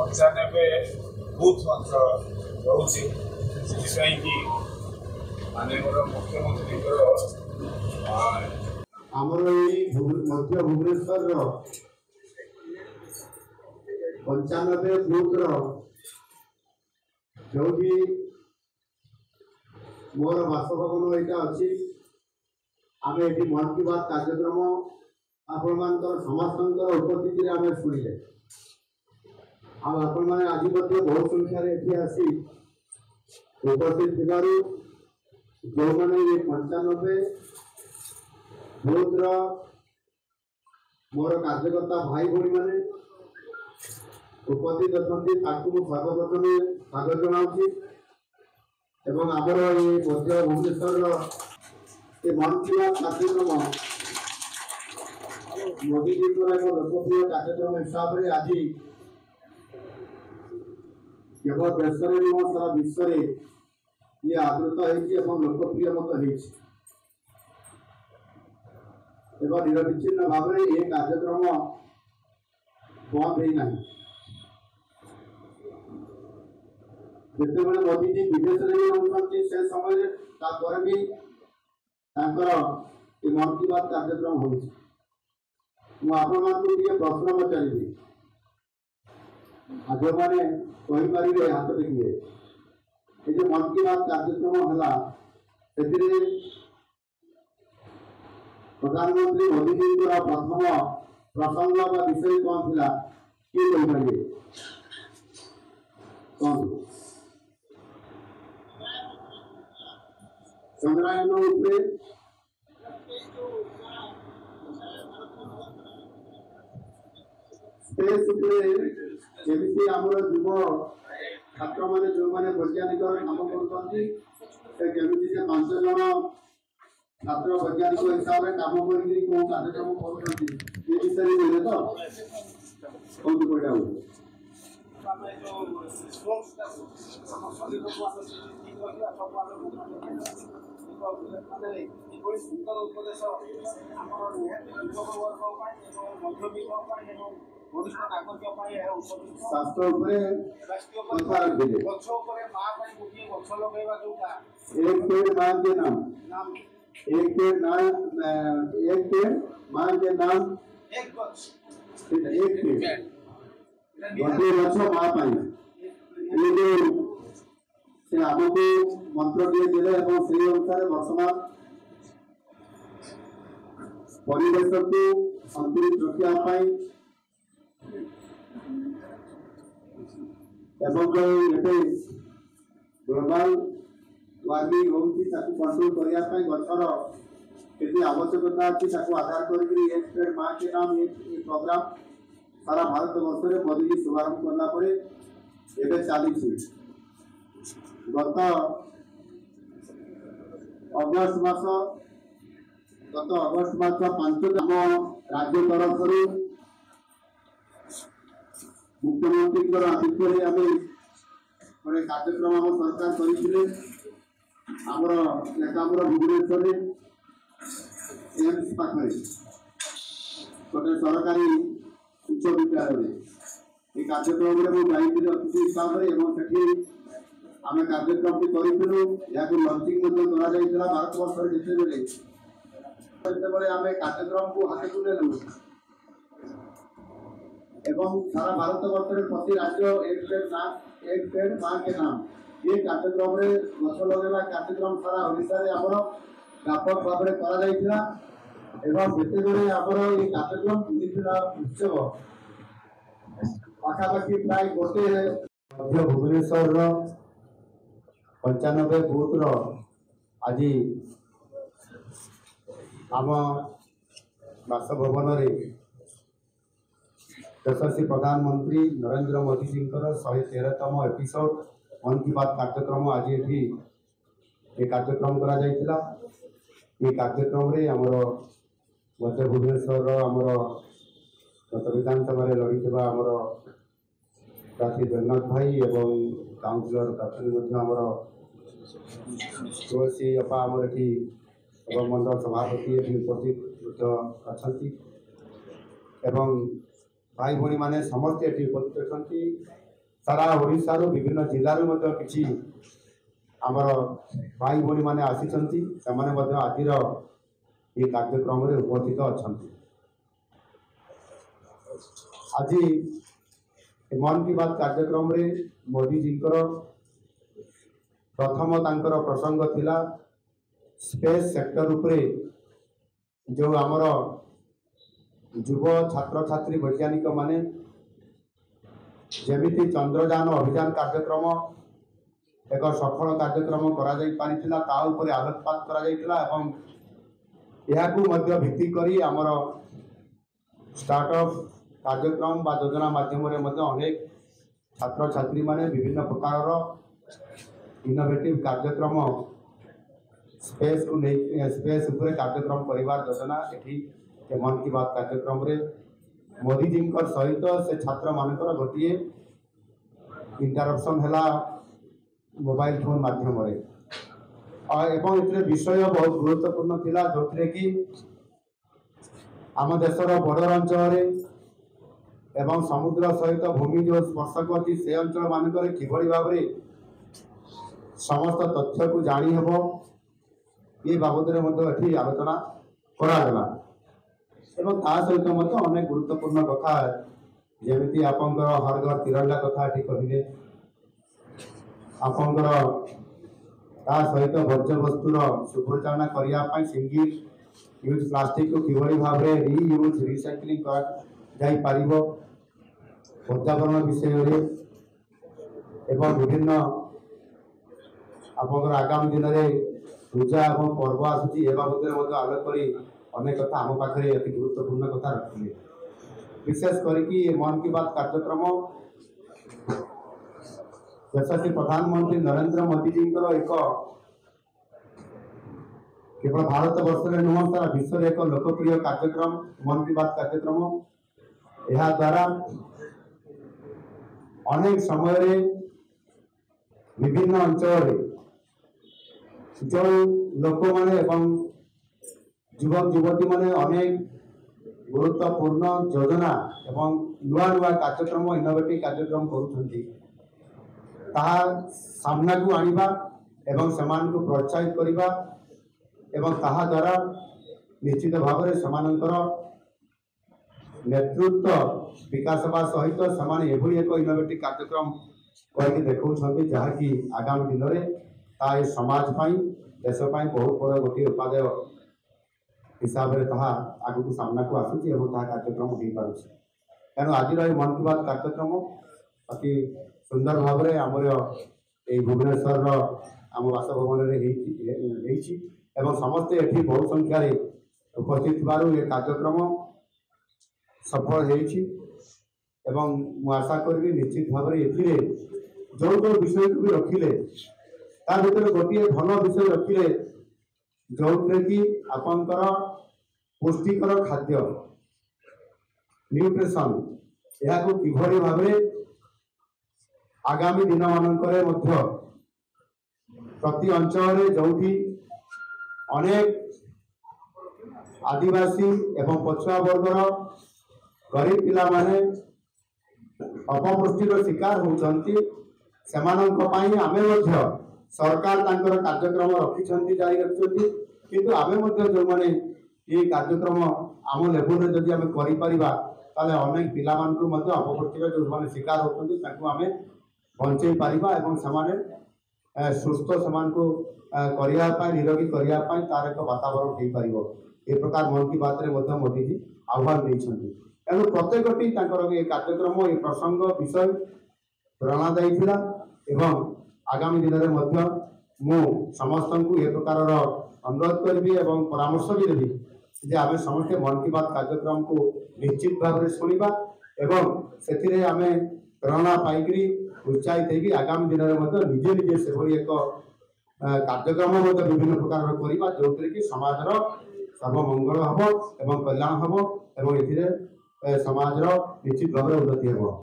95 booth ମାତ୍ର ରହୁଛି। ସେଥିପାଇଁ କି ମାननीय मुख्यमंत्री आमर मध्य भुवनेश्वर 95 बुथ्र जो भी मोर बासभवन यहाँ अच्छी आम ये मन की बात कार्यक्रम आपण समस्त उपस्थित आम शुणिले आपण मैंने आज बहुत संख्यार ये आसी उपस्थित थी जो मैंने ये 95 बुथ्र मोर कार्यकर्ता भाई भाई मैंने उपस्थित अच्छा सर्वप्रथम स्वागत जनाऊँगी एवं आमर ये मध्य भुवनेश्वर ये मन की बात कार्यक्रम मोदी जी एक लोकप्रिय कार्यक्रम हिसाब से आज केवल देश में नुह सारा विश्व में ये आदृत हो लोकप्रिय एवं निरविच्छिन्न भाव में ये कार्यक्रम बंद होना जिते मोदी जी विदेश में रहते से समय भी मन की बात कार्यक्रम हो प्रश्न पचारि जो मैंने कहींपारे हाथ देखिए ये जो मन की बात कार्यक्रम है प्रधानमंत्री मोदी जी प्रथम प्रसंग विषय कौन था किए कहींपारे कौन चंद्रायन स्पेस जमी आमर युव छात्र मैंने जो मैंने वैज्ञानिक काम करमी से 5 जन छात्र वैज्ञानिक हिसाब से काम कर कार्यक्रम कर विषय मिले तो कौन कटा स्वास्थ्य एक पेड़ मां के नाम एक पेड़ मां के नाम एक पेड़ गोटे गछ माँ ये जो से आमको मंत्र दिए देले से अनुसार वर्तमान परिवेश को संतुलित रखापी एवं जो ये ग्लोबल वार्मिंग होती कंट्रोल करने गचर के आवश्यकता अच्छी आधार कर एक पेड़ माँ के नाम ये प्रोग्राम सारा भारत वर्ष में मोदी जी शुभारंभ करला चली गत अगस्त मास 5 राज्य तरफ मुख्यमंत्री आतिथ्य आम गोटे कार्यक्रम आम सरकार करते भुवनेश्वर एम्स पाखे गोटे सरकारी उच्च विद्यालय ये कार्यक्रम में मुझे अतिथि हिसाब से आम कार्यक्रम करूँ लंचिंग भारत वर्ष जिते आम कार्यक्रम को हाथ को नेलु एवं सारा भारत वर्ष में प्रति राज्य एक पेड़ माँ के नाम ये कार्यक्रम में गछ लगेगा कार्यक्रम सारा ओडिशा आमर व्यापक भाव में जिते आमर ये कार्यक्रम उत्सव पाखापाखि प्राय गोटे मध्य भुवनेश्वर 95 बुथ्र आज आम बासभवन यशस्वी प्रधानमंत्री नरेंद्र मोदी जी 113तम एपिसोड मन की बात कार्यक्रम आज ये कार्यक्रम करा जायतिला। ये कार्यक्रम रे आमर मध्य भुवनेश्वर आमर गत विधानसभा लड़ी आमर प्रार्थी जगन्नाथ भाई एवं काउंसिलर प्रार्थी आमर तुलसी अपा आमर एवं मंडल सभापति उपस्थित अच्छा भाई भाई मैंने समस्ते उपस्थित अच्छा सारा ओडिशा रो विभिन्न जिल्ला रो मध्य किछि आमर भाई भौणी माने आसीचंती सेमाने मध्य आजिर ये कार्यक्रम रे उपस्थित अछंती। आज मन की बात कार्यक्रम रे मोदी जी प्रथम तांकर प्रसंग थिला स्पेस सेक्टर उपरे जो आमर युव छात्र छात्री वैज्ञानिक माने जेमिति चंद्रयान अभियान कार्यक्रम एक सफल कार्यक्रम करा जाई पारिथिला ता उपरे आलोकपात करा जाइतिला एवं याकू मध्य भित्ति करी आमर स्टार्टअप कार्यक्रम बा योजना माध्यम रे मध्य अनेक छात्र छात्री माने विभिन्न प्रकार इनोवेटिव कार्यक्रम स्पेस को नहीं स्पेस उपरे कार्यक्रम परिवार योजना एठी मन की बात कार्यक्रम रे मोदी जी सहित से छात्र मानकर गोटे इंटरप्शन है मोबाइल फोन माध्यम एवं इतने विषय बहुत गुरुत्वपूर्ण थिला जो कि आम देशर बॉर्डर अंचल एवं समुद्र सहित भूमि जो स्पर्शक अच्छी से अंचल मानक किभली भाव में समस्त तथ्य को जानी हेब ये बाबद में आलोचना करागला एवं ता सहित अनेक गुरुत्वपूर्ण कथा जमी आपंकर हर घर तिरंगा कथा ठीक कहले आपंकर ता सहित वर्ज्य वस्तुर सुपरिचालना करने सिंगल यूज प्लास्टिक को किभली भाव में रीयूज रिसाइक्लिंग कर पर्यावरण विषय एवं विभिन्न आपंकर आगामी दिन में पूजा और पर्व आसूची ए बाबद आलोक कर अनेक कथा आम पाखे अति गुरुत्वपूर्ण कथा रखिले विशेष करके मन की बात कार्यक्रम यशस्वी प्रधानमंत्री नरेंद्र मोदी जी एक केवल भारत वर्ष में नुह सारा विश्व में एक लोकप्रिय कार्यक्रम मन की बात कार्यक्रम यह द्वारा अनेक समय विभिन्न अंचल जो लोक माने एवं युवक युवती माने अनेक गुरुत्वपूर्ण योजना एवं नुआ नुआ कार्यक्रम इनोवेटिव कार्यक्रम करुछंती ताहा सामना को आनिबा एवं समान को प्रोत्साहित करिबा एवं ताहा द्वारा निश्चित भाव में समानंतर नेतृत्व विकास बा सहित समान एभली एक इनोवेटिव कार्यक्रम करके देखौछंती जहाँकि आगामी दिन में ता ए समाज पाई देश पाई बहुत बड़ गोटे उपादेय हिसाब से ताहा आगु को सामना को आसूची एवं ताहा कार्यक्रम हो पारुछि तेणु आज मन की बात कार्यक्रम अति सुंदर भाव में आमर ये भुवनेश्वर आम बासभवन एवं समस्ते एठी बहु संख्यार उपस्थित थी ये कार्यक्रम सफल एवं मु आशा करी निश्चित भाव में ए जो जो विषय को भी रखिले ता भीतर गोटे भल विषय रखिले जो कि आपंकर पुष्टिकर खाद्य न्यूट्रिशन यह किभली भाव आगामी दिन मानकरे मध्य प्रति अंचल जो अनेक आदिवासी एवं पछुआ वर्गर गरीब पिला माने अपपुष्टिर शिकार होती आमे सरकार तांकर कार्यक्रम रखिछंती जारी रखिछंती किंतु आमे जो माने ये कार्यक्रम आम लेवल रे जदि आमे करि परिबा ताले अनेक पिला मान को मध्य अपपुष्टिर जो माने शिकार होती ताकू आमे बंचई पारिबा एवं समाने सुस्थ समान को करिया पाई निरोगी करिया पाई तार एक वातावरण हो पारिबो ए प्रकार मन की बात रे मध्य मोदी जी आह्वान देइछंती एनु प्रत्येकटी तांकर ये कार्यक्रम ये प्रसंग विषय प्रेरणादायी थिला एवं आगामी दिन में मध्य मु समस्त को ए प्रकार अनुरोध करी एवं परामर्श भी देवी जे आम समस्ते मन की बात कार्यक्रम को निश्चित भाव में शुणा एवं से आम प्रेरणा पाई उत्साहित होगी आगामी दिन में निजे निजे से एक कार्यक्रम विभिन्न प्रकार करवा जो कि समाजर सर्वमंगल हम एवं कल्याण हम एवं समाजर निश्चित भाव में उन्नति हम।